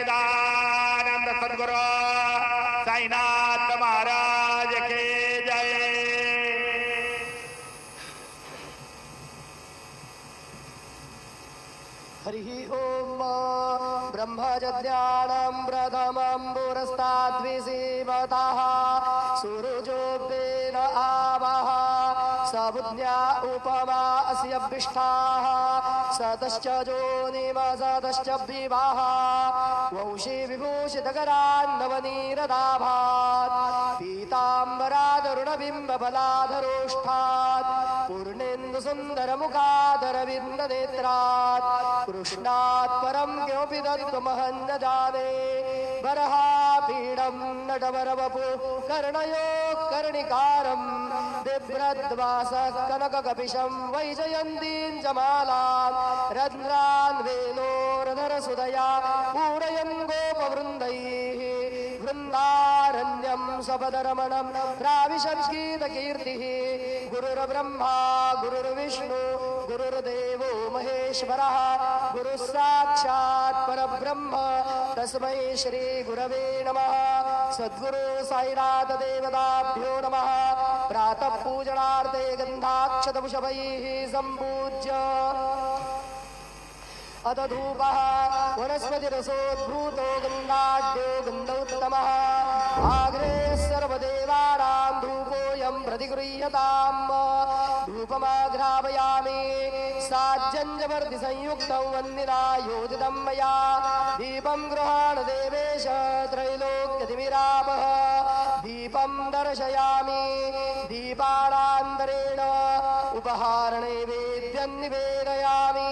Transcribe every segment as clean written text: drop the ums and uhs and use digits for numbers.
सच्चिदानंद सद्गुरु साईनाथ महाराज के जय। हरि ओम ब्रह्मज्ञानं प्रथमं पुरस्ताद्विसीमतः सूरुजोऽव्येन आवः सबुज्ञा उपमा अस्य विष्ठाः सतश्च जोनिमसतश्च विवाह वंशी विभूषितकरान्नवनीरदाभात् पीताम्बरादरुणबिम्बफलाधरोष्ठात् पूर्णेन्दुसुन्दरमुखादरविन्दनेत्रात् कृष्णात् परं किमपि तत्त्वमहं न जाने बर्हापीडं नटवरवपुः कर्णयोः कर्णिकारं बिभ्रद्वासः कनककपिशं वैजयन्तीं च मालां रन्ध्रान् वेणोरधरसुदया पूरयन् गोपवृन्दैः वृन्दारण्यं सपदरमणं प्राविशद्गीतकीर्तिः गुरुर्ब्रह्मा गुरुर्विष्णु गुरुर्देवो महेश्वरः गुरुः साक्षात् परब्रह्म तस्मै श्री गुरवे नमः। सद्गुरु साईनाथ देवताभ्यो नमः। प्रातः पूजनार्थे गन्धाक्षतपुष्पैः सम्पूज्य अथ धूपः वनस्पतिरसोद्भूतो गन्धाढ्यो गन्धोत्तमः आग्रे सर्वदेवानां धूपोऽयं प्रतिगृह्यताम्। धूपमाघ्रापयामि साज्जन्यवर्तिसंयुक्तं वन्दिना योजितं मया दीपं गृहाण देवेश त्रैलोक्यतिमिरापः दीपं दर्शयामि दीपानान्तरेण उपहारनैवेद्यं निवेदयामि।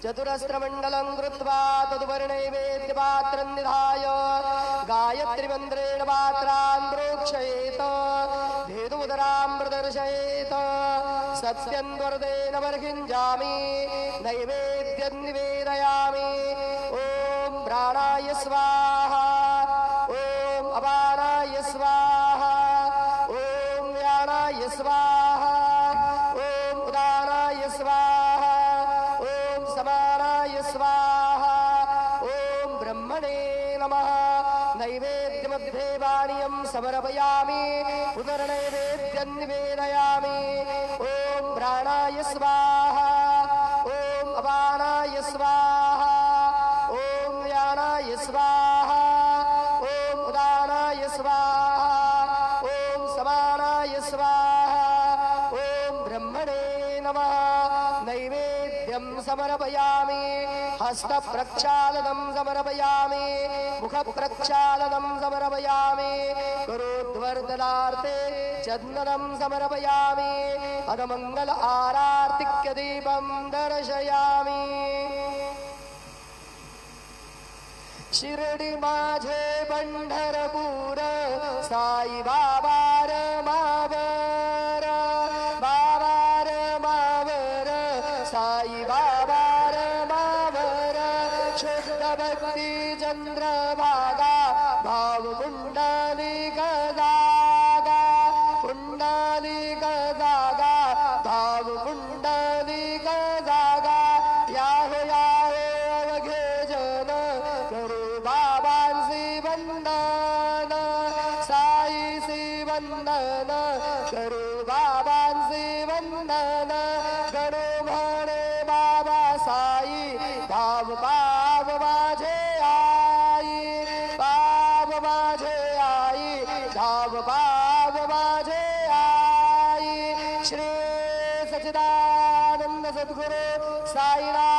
चतुरस्रमण्डलं कृत्वा तदुपरिनैवेद्यपात्रं निधाय गायत्रीमन्त्रेण पात्रान् प्रोक्षयेत धेनुमुदरां प्रदर्शयेत सत्यन्वर्देन वर्हिञ्जामि नैवेद्यं निवेदयामि। ॐ प्राणाय स्वाहा ॐ अपानाय स्वाहा ॐ व्यानाय स्वाहा ॐ उदानाय स्वाहा समानाय स्वाहा ॐ ब्रह्मणे नमः। नैवेद्यमध्ये वाणीयं समर्पयामि पुनर्नैवेद्यं निवेदयामि। ॐ प्राणाय स्वाहा ॐ अपानाय स्वाहा ॐ व्यानाय स्वाहा ॐ उदानाय स्वाहा ॐ समानाय स्वाहा ॐ ब्रह्मणे नमः। नैवेद्यं समर्पयामि हस्तप्रक्षालनं समर्पयामि मुखप्रक्षालनं समर्पयामि करोद्वर्धनार्थे चन्दनं समर्पयामि अधमङ्गल आरार्तिक्यदीपं दर्शयामि। शिर्डी माझे पंढरपूर साई बाबा रमावर बाबा रमावर साई बाबा रमावर शुद्ध भक्ती चंद्रभागा भाव पुंडलिक जागा पुंडलिक जागा भाव पुंडलिक जागा याहो याहो अवघे जन करू बाबांसी वंदन साईसी वंदन करू बाबांसी वंदन करू म्हणे बाबा साई भाव पाव माझे आई पाव माझे आई धाव पाव माझे आई। श्री सच्चिदानंद सद्गुरु साईनाथ